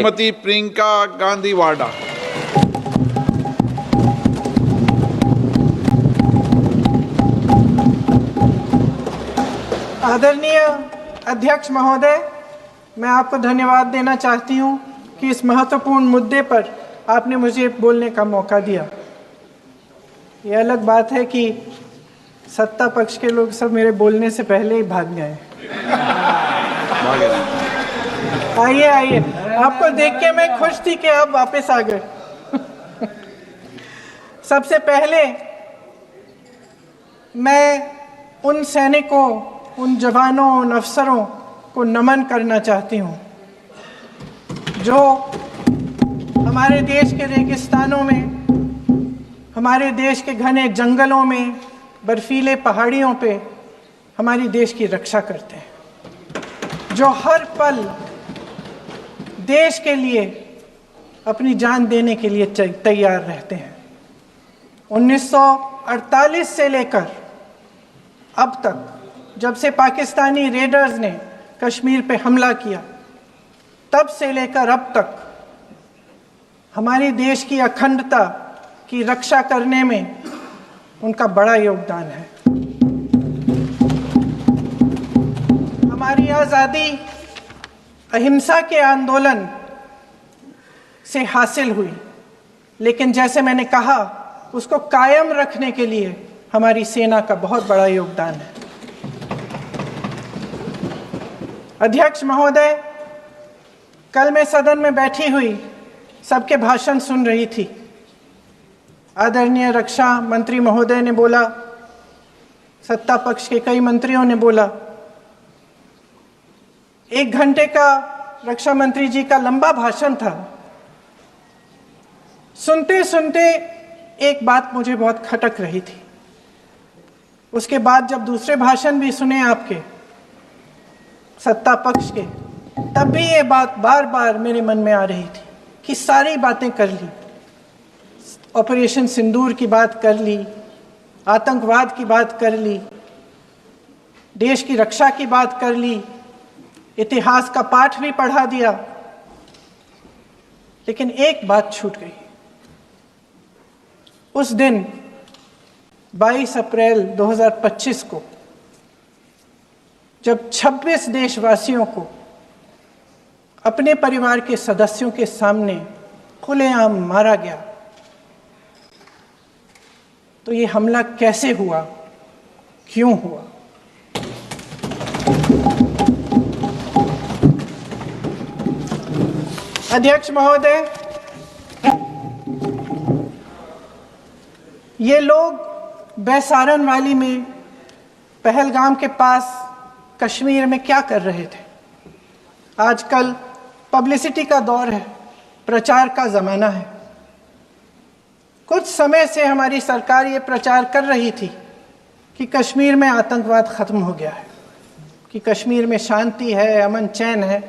श्रीमती प्रियंका गांधी वाडा। आदरणीय अध्यक्ष महोदय, मैं आपको धन्यवाद देना चाहती हूं कि इस महत्वपूर्ण मुद्दे पर आपने मुझे बोलने का मौका दिया। ये अलग बात है कि सत्ता पक्ष के लोग सब मेरे बोलने से पहले ही भाग गए। आइए आइए, आपको देख के मैं खुश थी कि आप वापस आ गए। सबसे पहले मैं उन सैनिकों, उन जवानों, उन अफसरों को नमन करना चाहती हूँ जो हमारे देश के रेगिस्तानों में, हमारे देश के घने जंगलों में, बर्फीले पहाड़ियों पे हमारी देश की रक्षा करते हैं, जो हर पल देश के लिए अपनी जान देने के लिए तैयार रहते हैं। 1948 से लेकर अब तक, जब से पाकिस्तानी रेडर्स ने कश्मीर पे हमला किया, तब से लेकर अब तक हमारे देश की अखंडता की रक्षा करने में उनका बड़ा योगदान है। हमारी आज़ादी अहिंसा के आंदोलन से हासिल हुई, लेकिन जैसे मैंने कहा, उसको कायम रखने के लिए हमारी सेना का बहुत बड़ा योगदान है। अध्यक्ष महोदय, कल मैं सदन में बैठी हुई सबके भाषण सुन रही थी। आदरणीय रक्षा मंत्री महोदय ने बोला, सत्ता पक्ष के कई मंत्रियों ने बोला। 1 घंटे का रक्षा मंत्री जी का लंबा भाषण था। सुनते सुनते एक बात मुझे बहुत खटक रही थी। उसके बाद जब दूसरे भाषण भी सुने आपके सत्ता पक्ष के, तब भी ये बात बार बार मेरे मन में आ रही थी कि सारी बातें कर ली, ऑपरेशन सिंदूर की बात कर ली, आतंकवाद की बात कर ली, देश की रक्षा की बात कर ली, इतिहास का पाठ भी पढ़ा दिया, लेकिन एक बात छूट गई। उस दिन 22 अप्रैल 2025 को जब 26 देशवासियों को अपने परिवार के सदस्यों के सामने खुलेआम मारा गया, तो ये हमला कैसे हुआ, क्यों हुआ? अध्यक्ष महोदय, ये लोग बैसारन वैली में, पहलगाम के पास कश्मीर में क्या कर रहे थे? आजकल पब्लिसिटी का दौर है, प्रचार का ज़माना है। कुछ समय से हमारी सरकार ये प्रचार कर रही थी कि कश्मीर में आतंकवाद ख़त्म हो गया है, कि कश्मीर में शांति है, अमन चैन है।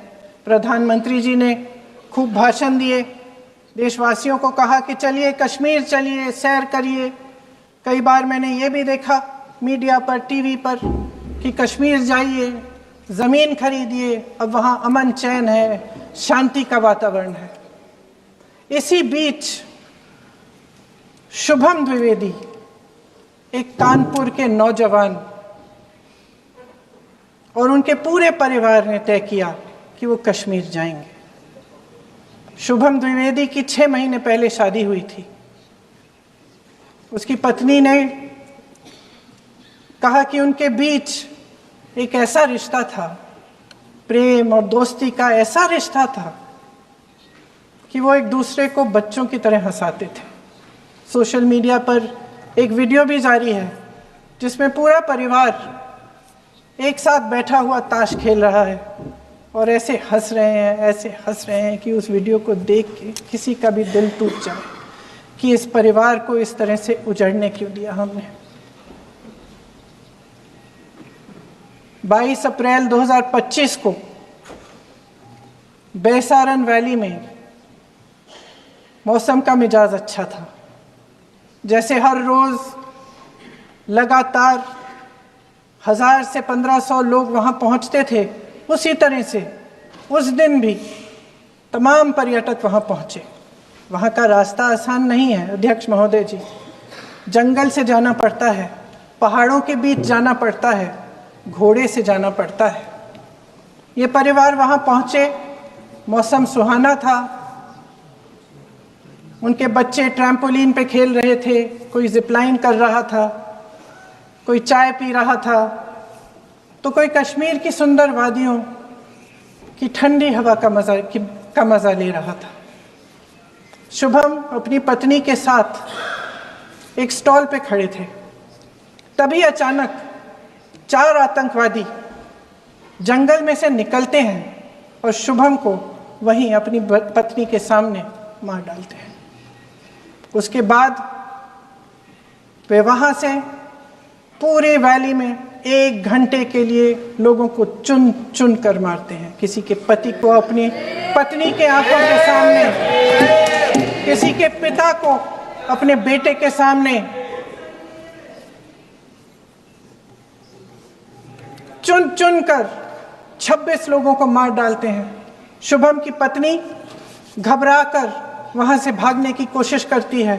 प्रधानमंत्री जी ने खूब भाषण दिए, देशवासियों को कहा कि चलिए कश्मीर चलिए, सैर करिए। कई बार मैंने ये भी देखा मीडिया पर, टीवी पर, कि कश्मीर जाइए, ज़मीन खरीदिए, अब वहाँ अमन चैन है, शांति का वातावरण है। इसी बीच शुभम द्विवेदी, एक कानपुर के नौजवान, और उनके पूरे परिवार ने तय किया कि वो कश्मीर जाएंगे। शुभम द्विवेदी की 6 महीने पहले शादी हुई थी। उसकी पत्नी ने कहा कि उनके बीच एक ऐसा रिश्ता था, प्रेम और दोस्ती का ऐसा रिश्ता था कि वो एक दूसरे को बच्चों की तरह हंसाते थे। सोशल मीडिया पर एक वीडियो भी जारी है जिसमें पूरा परिवार एक साथ बैठा हुआ ताश खेल रहा है और ऐसे हंस रहे हैं कि उस वीडियो को देख के किसी का भी दिल टूट जाए कि इस परिवार को इस तरह से उजड़ने क्यों दिया हमने। 22 अप्रैल 2025 को बैसारन वैली में मौसम का मिजाज अच्छा था। जैसे हर रोज़ लगातार 1000 से 1500 लोग वहाँ पहुँचते थे, उसी तरह से उस दिन भी तमाम पर्यटक वहाँ पहुँचे। वहाँ का रास्ता आसान नहीं है अध्यक्ष महोदय जी, जंगल से जाना पड़ता है, पहाड़ों के बीच जाना पड़ता है, घोड़े से जाना पड़ता है। ये परिवार वहाँ पहुँचे, मौसम सुहाना था, उनके बच्चे ट्रैम्पोलिन पे खेल रहे थे, कोई जिपलाइन कर रहा था, कोई चाय पी रहा था, तो कोई कश्मीर की सुंदर वादियों की ठंडी हवा का मज़ा ले रहा था। शुभम अपनी पत्नी के साथ एक स्टॉल पे खड़े थे। तभी अचानक 4 आतंकवादी जंगल में से निकलते हैं और शुभम को वहीं अपनी पत्नी के सामने मार डालते हैं। उसके बाद वे वहाँ से पूरे वैली में 1 घंटे के लिए लोगों को चुन चुन कर मारते हैं। किसी के पति को अपनी पत्नी के आंखों के सामने, किसी के पिता को अपने बेटे के सामने, चुन चुन कर 26 लोगों को मार डालते हैं। शुभम की पत्नी घबराकर वहां से भागने की कोशिश करती है,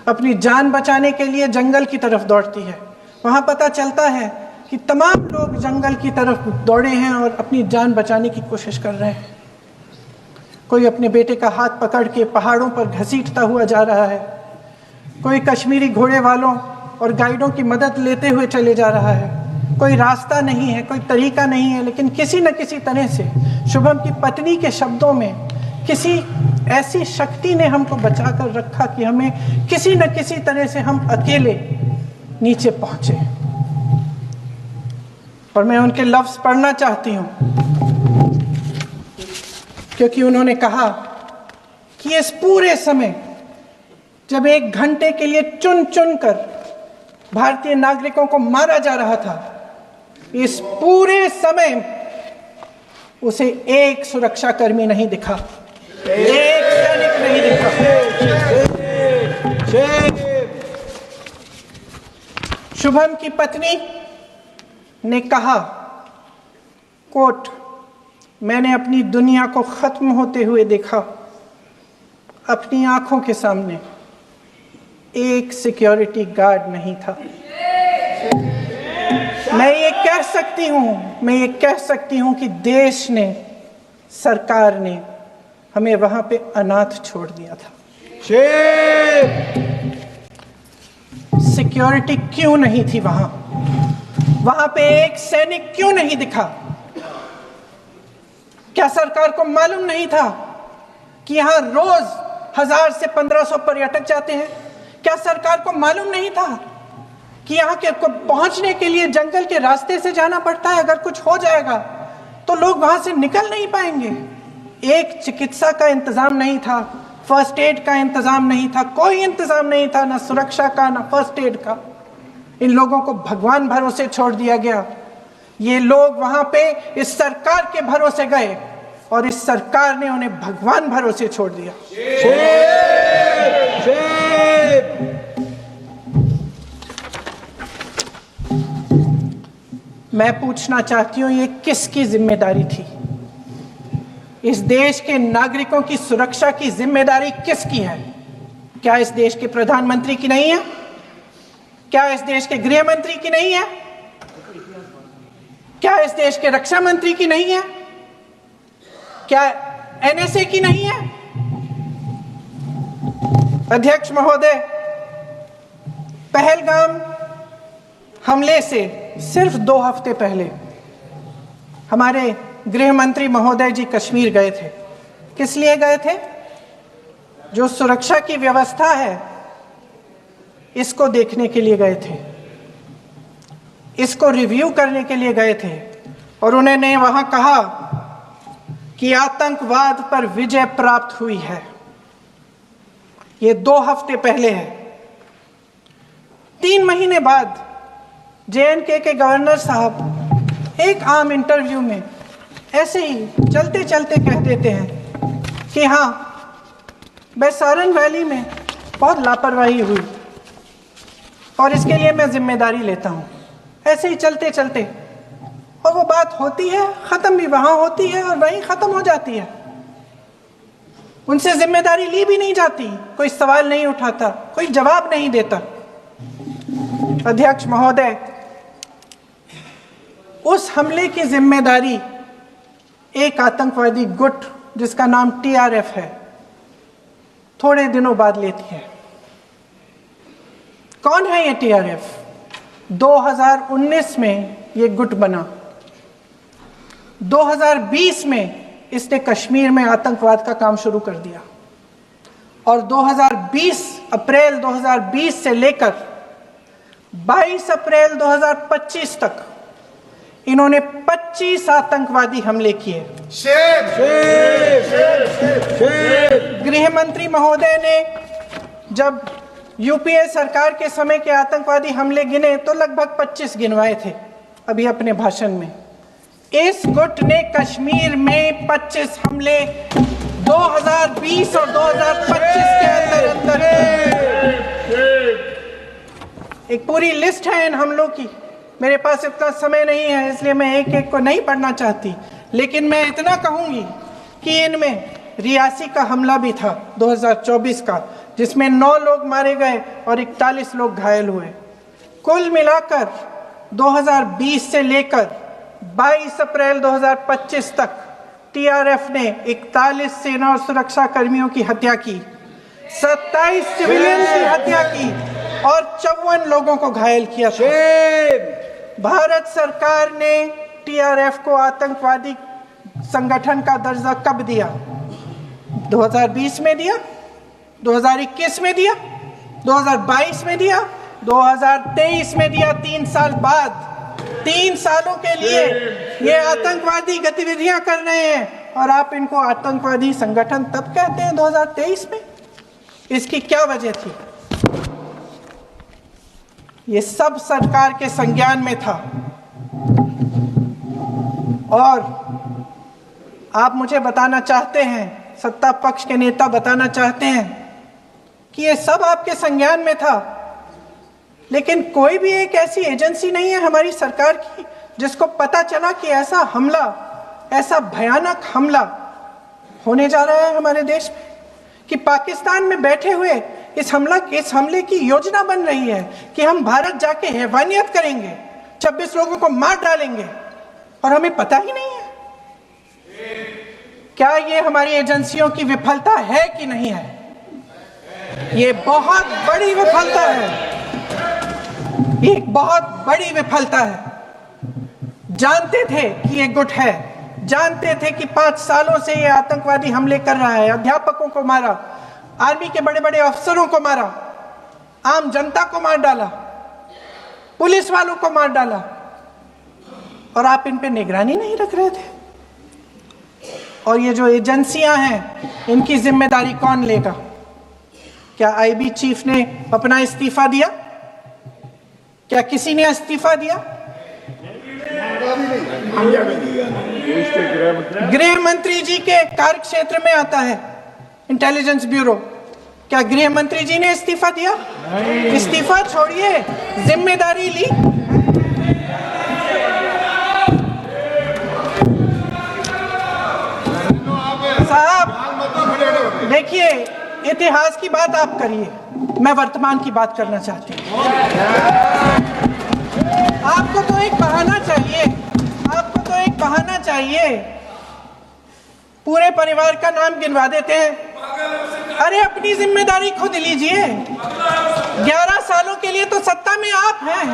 अपनी जान बचाने के लिए जंगल की तरफ दौड़ती है। वहां पता चलता है कि तमाम लोग जंगल की तरफ दौड़े हैं और अपनी जान बचाने की कोशिश कर रहे हैं। कोई अपने बेटे का हाथ पकड़ के पहाड़ों पर घसीटता हुआ जा रहा है, कोई कश्मीरी घोड़े वालों और गाइडों की मदद लेते हुए चले जा रहा है। कोई रास्ता नहीं है, कोई तरीका नहीं है, लेकिन किसी न किसी तरह से शुभम की पत्नी के शब्दों में किसी ऐसी शक्ति ने हमको बचा कर रखा कि हमें किसी न किसी तरह से हम अकेले नीचे पहुंचे। और मैं उनके लफ्ज पढ़ना चाहती हूं, क्योंकि उन्होंने कहा कि इस पूरे समय जब 1 घंटे के लिए चुन चुन कर भारतीय नागरिकों को मारा जा रहा था, इस पूरे समय उसे एक सुरक्षाकर्मी नहीं दिखा, एक सैनिक नहीं दिखा। शुभम की पत्नी ने कहा, कोट, मैंने अपनी दुनिया को खत्म होते हुए देखा। अपनी आंखों के सामने एक सिक्योरिटी गार्ड नहीं था। मैं ये कह सकती हूं कि देश ने, सरकार ने हमें वहां पे अनाथ छोड़ दिया था। सिक्योरिटी क्यों नहीं थी वहां पे एक सैनिक क्यों नहीं दिखा? क्या सरकार को मालूम नहीं था कि यहां रोज 1000 से 1500 पर्यटक जाते हैं? क्या सरकार को मालूम नहीं था कि यहाँ के को पहुंचने के लिए जंगल के रास्ते से जाना पड़ता है? अगर कुछ हो जाएगा तो लोग वहां से निकल नहीं पाएंगे। एक चिकित्सा का इंतजाम नहीं था, फर्स्ट एड का इंतजाम नहीं था, कोई इंतजाम नहीं था, ना सुरक्षा का ना फर्स्ट एड का। इन लोगों को भगवान भरोसे छोड़ दिया गया। ये लोग वहां पे इस सरकार के भरोसे गए और इस सरकार ने उन्हें भगवान भरोसे छोड़ दिया। मैं पूछना चाहती हूं, ये किसकी जिम्मेदारी थी? इस देश के नागरिकों की सुरक्षा की जिम्मेदारी किसकी है? क्या इस देश के प्रधानमंत्री की नहीं है? क्या इस देश के गृह मंत्री की नहीं है? क्या इस देश के रक्षा मंत्री की नहीं है? क्या एनएसए की नहीं है? अध्यक्ष महोदय, पहलगाम हमले से सिर्फ 2 हफ्ते पहले हमारे गृह मंत्री महोदय जी कश्मीर गए थे। किस लिए गए थे? जो सुरक्षा की व्यवस्था है इसको देखने के लिए गए थे, इसको रिव्यू करने के लिए गए थे। और उन्होंने वहां कहा कि आतंकवाद पर विजय प्राप्त हुई है। ये 2 हफ्ते पहले है। 3 महीने बाद जेएनके के गवर्नर साहब एक आम इंटरव्यू में ऐसे ही चलते चलते कह देते हैं कि हाँ, बैसारन वैली में बहुत लापरवाही हुई और इसके लिए मैं जिम्मेदारी लेता हूँ। ऐसे ही चलते चलते, और वो बात होती है, ख़त्म भी वहाँ होती है और वहीं ख़त्म हो जाती है। उनसे जिम्मेदारी ली भी नहीं जाती, कोई सवाल नहीं उठाता, कोई जवाब नहीं देता। अध्यक्ष महोदय, उस हमले की जिम्मेदारी एक आतंकवादी गुट जिसका नाम टीआरएफ है थोड़े दिनों बाद लेती है। कौन है ये टीआरएफ? 2019 में ये गुट बना। 2020 में इसने कश्मीर में आतंकवाद का काम शुरू कर दिया और अप्रैल 2020 से लेकर 22 अप्रैल 2025 तक इन्होंने 25 आतंकवादी हमले किए। गृह मंत्री महोदय ने जब यूपीए सरकार के समय के आतंकवादी हमले गिने तो लगभग 25 गिनवाए थे अभी अपने भाषण में। इस गुट ने कश्मीर में 25 हमले 2020 और 2025 के अंदर एक पूरी लिस्ट है इन हमलों की। मेरे पास इतना समय नहीं है इसलिए मैं एक एक को नहीं पढ़ना चाहती, लेकिन मैं इतना कहूंगी कि इनमें रियासी का हमला भी था 2024 का, जिसमें 9 लोग मारे गए और 41 लोग घायल हुए। कुल मिलाकर 2020 से लेकर 22 अप्रैल 2025 तक टीआरएफ ने 41 सेना और सुरक्षा कर्मियों की हत्या की, 27 सिविलियन की हत्या की और 54 लोगों को घायल किया था। भारत सरकार ने टीआरएफ को आतंकवादी संगठन का दर्जा कब दिया? 2020 में दिया, 2021 में दिया, 2022 में दिया, 2023 में दिया। 3 साल बाद, 3 सालों के लिए ये आतंकवादी गतिविधियां कर रहे हैं और आप इनको आतंकवादी संगठन तब कहते हैं 2023 में? इसकी क्या वजह थी? ये सब सरकार के संज्ञान में था और आप मुझे बताना चाहते हैं, सत्ता पक्ष के नेता बताना चाहते हैं कि ये सब आपके संज्ञान में था, लेकिन कोई भी एक ऐसी एजेंसी नहीं है हमारी सरकार की जिसको पता चला कि ऐसा हमला, ऐसा भयानक हमला होने जा रहा है हमारे देश में, कि पाकिस्तान में बैठे हुए इस हमले की योजना बन रही है कि हम भारत जाके हैवानियत करेंगे, 26 लोगों को मार डालेंगे और हमें पता ही नहीं है। क्या ये हमारी एजेंसियों की विफलता है कि नहीं है? ये बहुत बड़ी विफलता है, एक बहुत बड़ी विफलता है। जानते थे कि ये गुट है, जानते थे कि 5 सालों से ये आतंकवादी हमले कर रहा है, अध्यापकों को मारा, आर्मी के बड़े बड़े अफसरों को मारा, आम जनता को मार डाला, पुलिस वालों को मार डाला, और आप इन पे निगरानी नहीं रख रहे थे। और ये जो एजेंसियां हैं इनकी जिम्मेदारी कौन लेगा? क्या आईबी चीफ ने अपना इस्तीफा दिया? क्या किसी ने इस्तीफा दिया? गृह मंत्री जी के कार्य क्षेत्र में आता है इंटेलिजेंस ब्यूरो। क्या गृह मंत्री जी ने इस्तीफा दिया? इस्तीफा छोड़िए, जिम्मेदारी ली। साहब देखिए, इतिहास की बात आप करिए, मैं वर्तमान की बात करना चाहती हूँ। आपको तो एक बहाना चाहिए, आपको तो एक बहाना चाहिए। पूरे परिवार का नाम गिनवा देते हैं। अरे अपनी जिम्मेदारी खुद लीजिए। 11 सालों के लिए तो सत्ता में आप हैं।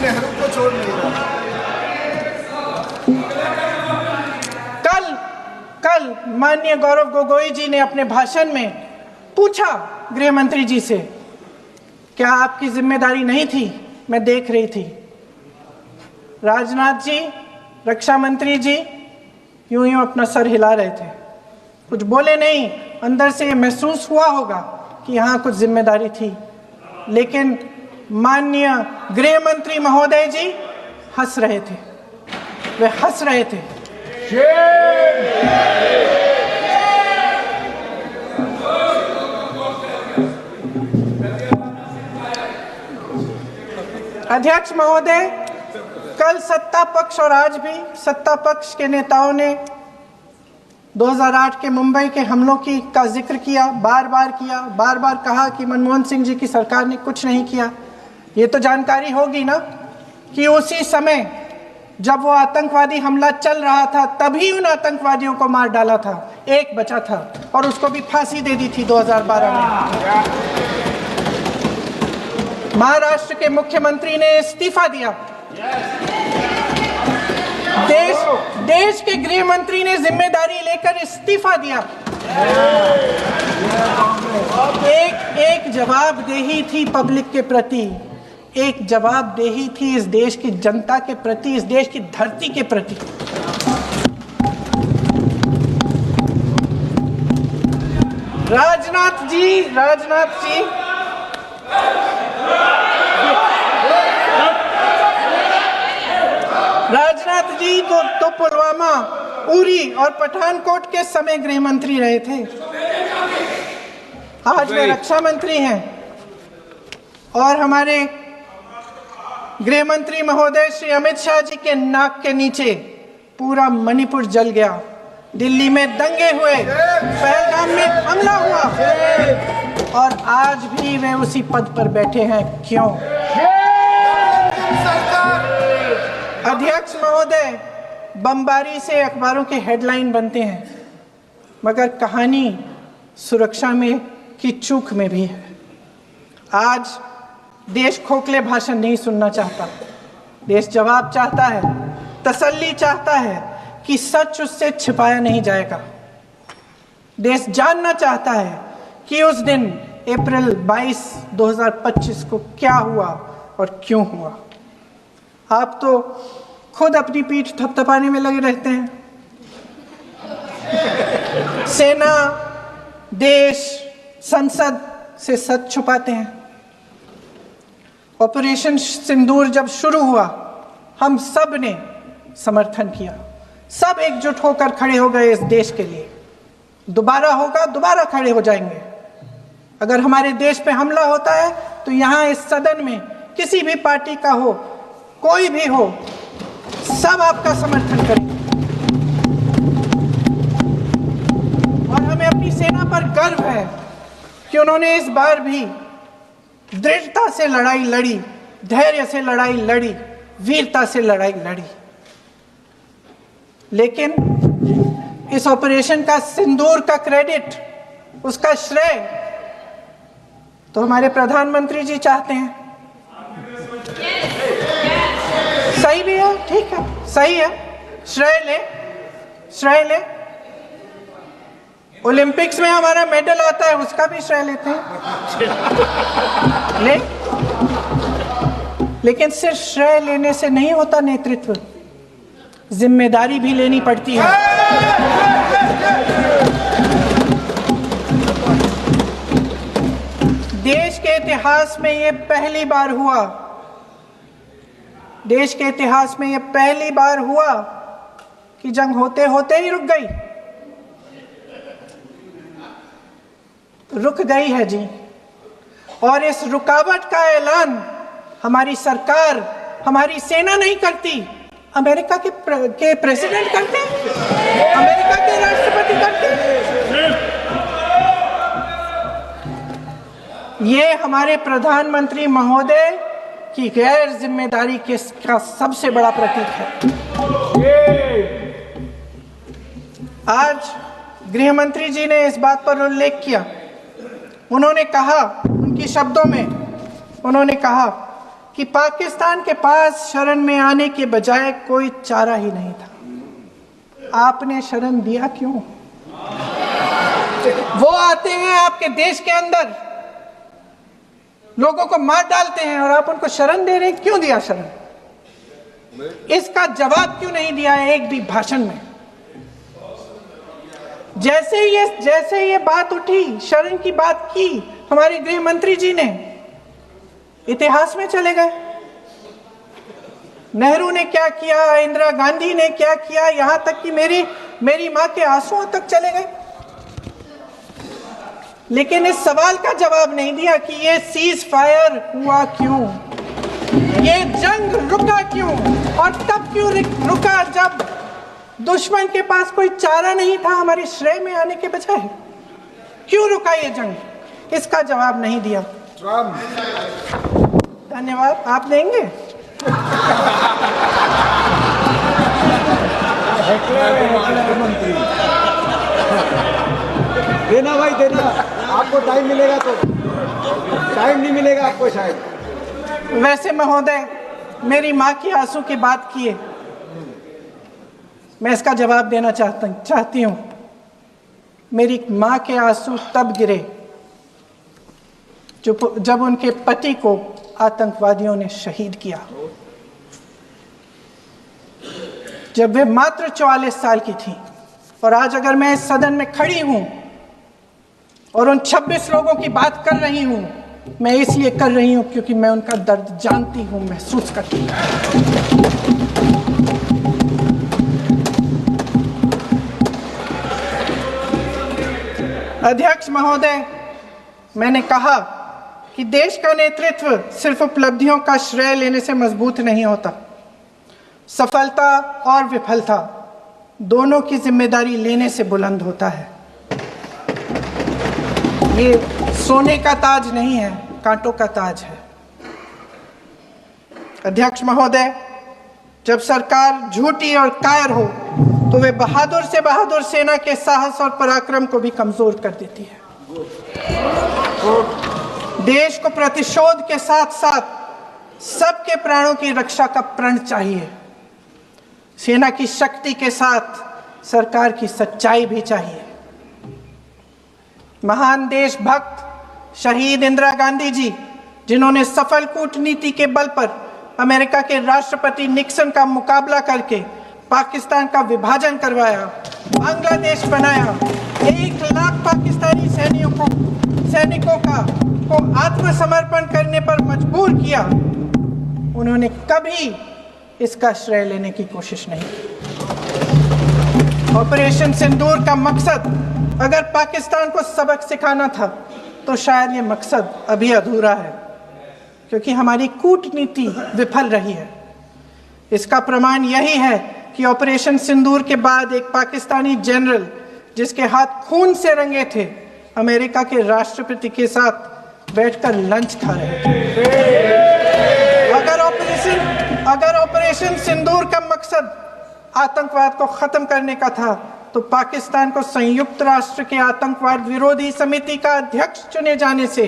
नेहरू को छोड़ कल माननीय गौरव गोगोई जी ने अपने भाषण में पूछा गृह मंत्री जी से, क्या आपकी जिम्मेदारी नहीं थी? मैं देख रही थी। राजनाथ जी, रक्षा मंत्री जी यूं यूं अपना सर हिला रहे थे, कुछ बोले नहीं। अंदर से महसूस हुआ होगा कि यहाँ कुछ जिम्मेदारी थी, लेकिन माननीय गृह मंत्री महोदय जी हंस रहे थे, वे हंस रहे थे। अध्यक्ष महोदय, कल सत्ता पक्ष और आज भी सत्ता पक्ष के नेताओं ने 2008 के मुंबई के हमलों का जिक्र किया, बार बार कहा कि मनमोहन सिंह जी की सरकार ने कुछ नहीं किया। ये तो जानकारी होगी ना कि उसी समय जब वो आतंकवादी हमला चल रहा था तभी उन आतंकवादियों को मार डाला था, एक बचा था और उसको भी फांसी दे दी थी 2012 में। महाराष्ट्र के मुख्यमंत्री ने इस्तीफा दिया। देश के गृह मंत्री ने जिम्मेदारी लेकर इस्तीफा दिया। एक जवाबदेही थी पब्लिक के प्रति, एक जवाबदेही थी इस देश की जनता के प्रति, इस देश की धरती के प्रति। राजनाथ जी तो पुलवामा, उरी और पठानकोट के समय गृह मंत्री रहे थे। आज वे रक्षा मंत्री हैं और हमारे गृह मंत्री महोदय श्री अमित शाह जी के नाक के नीचे पूरा मणिपुर जल गया, दिल्ली में दंगे हुए, पहलगाम में हमला हुआ और आज भी वे उसी पद पर बैठे हैं। क्यों? अध्यक्ष महोदय, बमबारी से अखबारों के हेडलाइन बनते हैं, मगर कहानी सुरक्षा में की चूक में भी है। आज देश खोखले भाषण नहीं सुनना चाहता, देश जवाब चाहता है, तसल्ली चाहता है कि सच उससे छिपाया नहीं जाएगा। देश जानना चाहता है कि उस दिन अप्रैल 22, 2025 को क्या हुआ और क्यों हुआ। आप तो खुद अपनी पीठ थपथपाने में लगे रहते हैं। सेना, देश, संसद से सच छुपाते हैं। ऑपरेशन सिंदूर जब शुरू हुआ, हम सब ने समर्थन किया, सब एकजुट होकर खड़े हो गए इस देश के लिए। दोबारा होगा, दोबारा खड़े हो जाएंगे। अगर हमारे देश पे हमला होता है तो यहाँ इस सदन में किसी भी पार्टी का हो, कोई भी हो, सब आपका समर्थन करेंगे। और हमें अपनी सेना पर गर्व है कि उन्होंने इस बार भी दृढ़ता से लड़ाई लड़ी, धैर्य से लड़ाई लड़ी, वीरता से लड़ाई लड़ी। लेकिन इस ऑपरेशन का सिंदूर का क्रेडिट, उसका श्रेय तो हमारे प्रधानमंत्री जी चाहते हैं। सही भी है, ठीक है, सही है, श्रेय ले। ओलंपिक्स में हमारा मेडल आता है, उसका भी श्रेय लेते हैं। लेकिन सिर्फ श्रेय लेने से नहीं होता नेतृत्व, जिम्मेदारी भी लेनी पड़ती है। देश के इतिहास में ये पहली बार हुआ, देश के इतिहास में ये पहली बार हुआ कि जंग होते होते ही रुक गई। रुक गई है जी। और इस रुकावट का ऐलान हमारी सरकार, हमारी सेना नहीं करती, अमेरिका के प्रेसिडेंट करते हैं, अमेरिका के राष्ट्रपति करते हैं। ये हमारे प्रधानमंत्री महोदय की गैर जिम्मेदारी का सबसे बड़ा प्रतीक है। आज गृह मंत्री जी ने इस बात पर उल्लेख किया। उन्होंने कहा, उनके शब्दों में उन्होंने कहा कि पाकिस्तान के पास शरण में आने के बजाय कोई चारा ही नहीं था। आपने शरण दिया क्यों? वो आते हैं आपके देश के अंदर, लोगों को मार डालते हैं और आप उनको शरण दे रहे हैं। क्यों दिया शरण? इसका जवाब क्यों नहीं दिया है एक भी भाषण में? जैसे ये बात उठी, शरण की बात की, हमारे गृह मंत्री जी ने इतिहास में चले गए। नेहरू ने क्या किया, इंदिरा गांधी ने क्या किया, यहां तक कि मेरी मां के आंसुओं तक चले गए। लेकिन इस सवाल का जवाब नहीं दिया कि ये सीज फायर हुआ क्यों, ये जंग रुका क्यों, और तब क्यों रुका जब दुश्मन के पास कोई चारा नहीं था हमारे श्रेय में आने के बजाय? क्यों रुका ये जंग? इसका जवाब नहीं दिया। धन्यवाद। आप देंगे? मंत्री देना भाई देना, आपको टाइम मिलेगा तो। टाइम नहीं मिलेगा आपको शायद। वैसे महोदय, मेरी माँ की आंसू की बात किए, मैं इसका जवाब देना चाहती हूँ। मेरी माँ के आंसू तब गिरे जब उनके पति को आतंकवादियों ने शहीद किया, जब वे मात्र 44 साल की थी। और आज अगर मैं इस सदन में खड़ी हूं और उन 26 लोगों की बात कर रही हूं, मैं इसलिए कर रही हूं क्योंकि मैं उनका दर्द जानती हूं, महसूस करती हूं। अध्यक्ष महोदय, मैंने कहा कि देश का नेतृत्व सिर्फ उपलब्धियों का श्रेय लेने से मजबूत नहीं होता। सफलता और विफलता दोनों की जिम्मेदारी लेने से बुलंद होता है। ये सोने का ताज नहीं है, कांटों का ताज है। अध्यक्ष महोदय, जब सरकार झूठी और कायर हो तो वे बहादुर से बहादुर सेना के साहस और पराक्रम को भी कमजोर कर देती है। देश को प्रतिशोध के साथ साथ सबके प्राणों की रक्षा का प्रण चाहिए। सेना की शक्ति के साथ सरकार की सच्चाई भी चाहिए। महान देशभक्त शहीद इंदिरा गांधी जी, जिन्होंने सफल कूटनीति के बल पर अमेरिका के राष्ट्रपति निक्सन का मुकाबला करके पाकिस्तान का विभाजन करवाया, बांग्लादेश बनाया, 1 लाख पाकिस्तानी सैनिकों को आत्मसमर्पण करने पर मजबूर किया, उन्होंने कभी इसका श्रेय लेने की कोशिश नहीं की। ऑपरेशन सिंदूर का मकसद अगर पाकिस्तान को सबक सिखाना था तो शायद ये मकसद अभी अधूरा है, क्योंकि हमारी कूटनीति विफल रही है। इसका प्रमाण यही है कि ऑपरेशन सिंदूर के बाद एक पाकिस्तानी जनरल, जिसके हाथ खून से रंगे थे, अमेरिका के राष्ट्रपति के साथ बैठकर लंच खा रहे थे। अगर ऑपरेशन सिंदूर का मकसद आतंकवाद को खत्म करने का था तो पाकिस्तान को संयुक्त राष्ट्र के आतंकवाद विरोधी समिति का अध्यक्ष चुने जाने से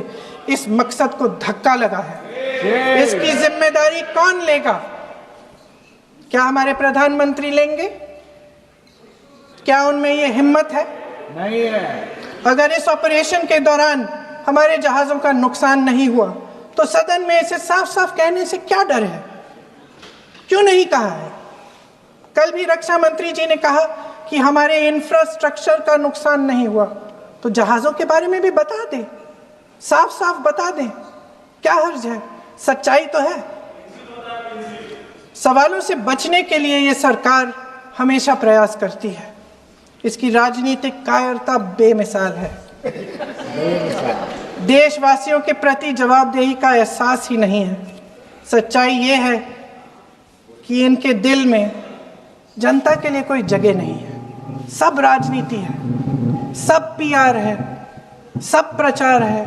इस मकसद को धक्का लगा है। इसकी जिम्मेदारी कौन लेगा? क्या हमारे प्रधानमंत्री लेंगे? क्या उनमें ये हिम्मत है? नहीं है। अगर इस ऑपरेशन के दौरान हमारे जहाजों का नुकसान नहीं हुआ तो सदन में इसे साफ साफ कहने से क्या डर है? क्यों नहीं कहा है? कल भी रक्षा मंत्री जी ने कहा कि हमारे इंफ्रास्ट्रक्चर का नुकसान नहीं हुआ, तो जहाजों के बारे में भी बता दें, साफ साफ बता दें, क्या हर्ज है? सच्चाई तो है। सवालों से बचने के लिए ये सरकार हमेशा प्रयास करती है। इसकी राजनीतिक कायरता बेमिसाल है। देशवासियों के प्रति जवाबदेही का एहसास ही नहीं है। सच्चाई ये है कि इनके दिल में जनता के लिए कोई जगह नहीं है। सब राजनीति है, सब पीआर है, सब प्रचार है,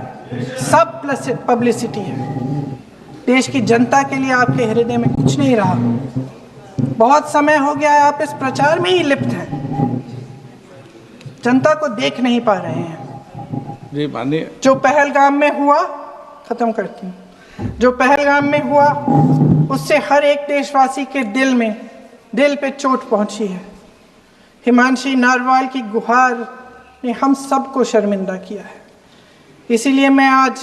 सब पब्लिसिटी है। देश की जनता के लिए आपके हृदय में कुछ नहीं रहा। बहुत समय हो गया है आप इस प्रचार में ही लिप्त हैं, जनता को देख नहीं पा रहे हैं। जी माननीय, जो पहलगाम में हुआ, खत्म करती हूँ, जो पहलगाम में हुआ उससे हर एक देशवासी के दिल पे चोट पहुंची है। हिमांशी नारवाल की गुहार ने हम सबको शर्मिंदा किया है। इसीलिए मैं आज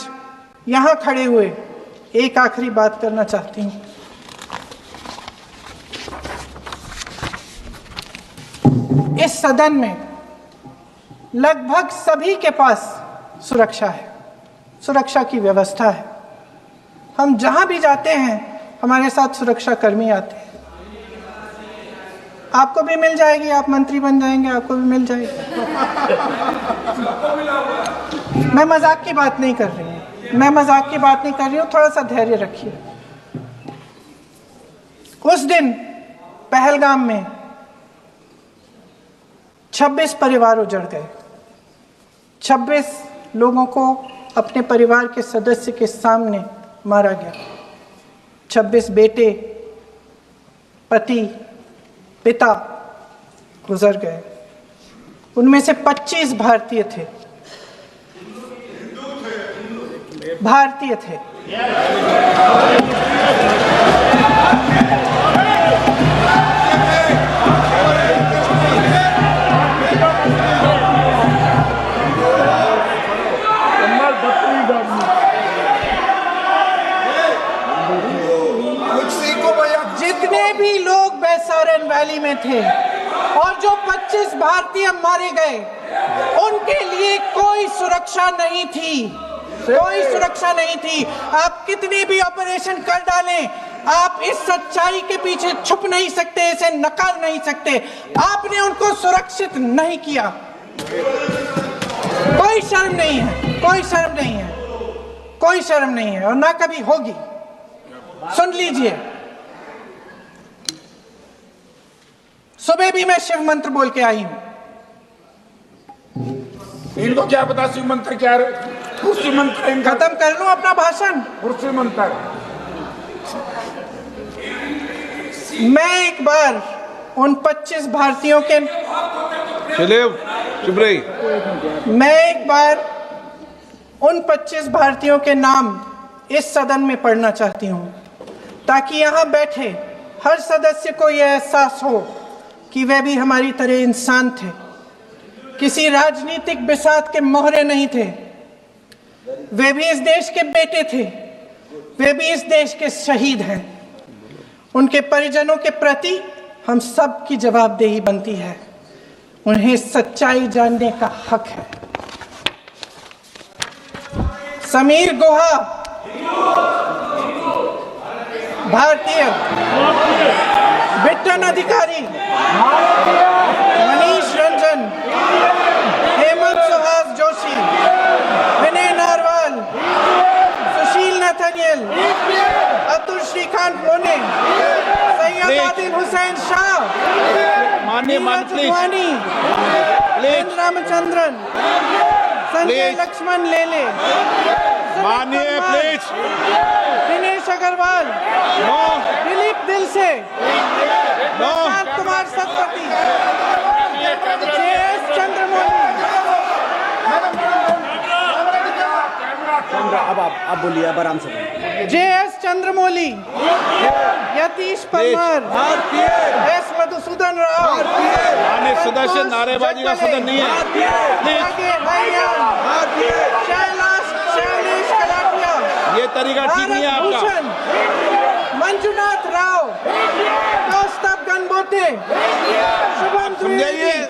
यहाँ खड़े हुए एक आखिरी बात करना चाहती हूँ। इस सदन में लगभग सभी के पास सुरक्षा है, सुरक्षा की व्यवस्था है। हम जहां भी जाते हैं हमारे साथ सुरक्षा कर्मी आते हैं। आपको भी मिल जाएगी, आप मंत्री बन जाएंगे, आपको भी मिल जाएगी। मैं मजाक की बात नहीं कर रही हूँ, थोड़ा सा धैर्य रखिए। उस दिन पहलगाम में 26 परिवार उजड़ गए। 26 लोगों को अपने परिवार के सदस्य के सामने मारा गया। 26 बेटे, पति, पिता गुजर गए। उनमें से 25 भारतीय थे। भारतीय थे। जितने भी लोग बैसारन वैली में थे और जो 25 भारतीय मारे गए, उनके लिए कोई सुरक्षा नहीं थी। कोई सुरक्षा नहीं थी। आप कितनी भी ऑपरेशन कर डालें, आप इस सच्चाई के पीछे छुप नहीं सकते, इसे नकार नहीं सकते। आपने उनको सुरक्षित नहीं किया। कोई शर्म नहीं है, कोई शर्म नहीं है, कोई शर्म नहीं है और ना कभी होगी। सुन लीजिए, सुबह भी मैं शिव मंत्र बोल के आई हूं। इनको क्या पता शिव मंत्र क्या शिव मंत्र? खत्म कर लूं अपना भाषण। शिव मंत्र मैं एक बार उन 25 भारतीयों के चलिए चुप रही। मैं एक बार उन 25 भारतीयों के नाम इस सदन में पढ़ना चाहती हूं, ताकि यहां बैठे हर सदस्य को यह एहसास हो कि वे भी हमारी तरह इंसान थे। किसी राजनीतिक बिसात के मोहरे नहीं थे। वे भी इस देश के बेटे थे। वे भी इस देश के शहीद हैं। उनके परिजनों के प्रति हम सब की जवाबदेही बनती है। उन्हें सच्चाई जानने का हक है। समीर गुहा भारतीय, बिट्टन अधिकारी, मनीष रंजन, हेमंत सुहास जोशी, विनय नारवाल, सुशील नथनियल, अतुल श्रीकांत मोने, सैयद आदिल हुसैन शाह, नीरज वानी, एन रामचंद्रन, संजय लक्ष्मण लेले, मानिए प्लीज। दिनेश अग्रवाल, दिलीप दिल से, कुमार सतपति, JS चंद्रमौली। अब आप बोलिए, अब आराम से। JS चंद्रमौली, यतीश परमार, S मधुसूदन राव, मानिए सदस्य, नारेबाजी का सदन नहीं है। शैलेश कलाटिया, ये तरीका ठीक नहीं है आपका। मंजुनाथ राव, कौस्तभ गणबोते, शुभम द्विवेदी,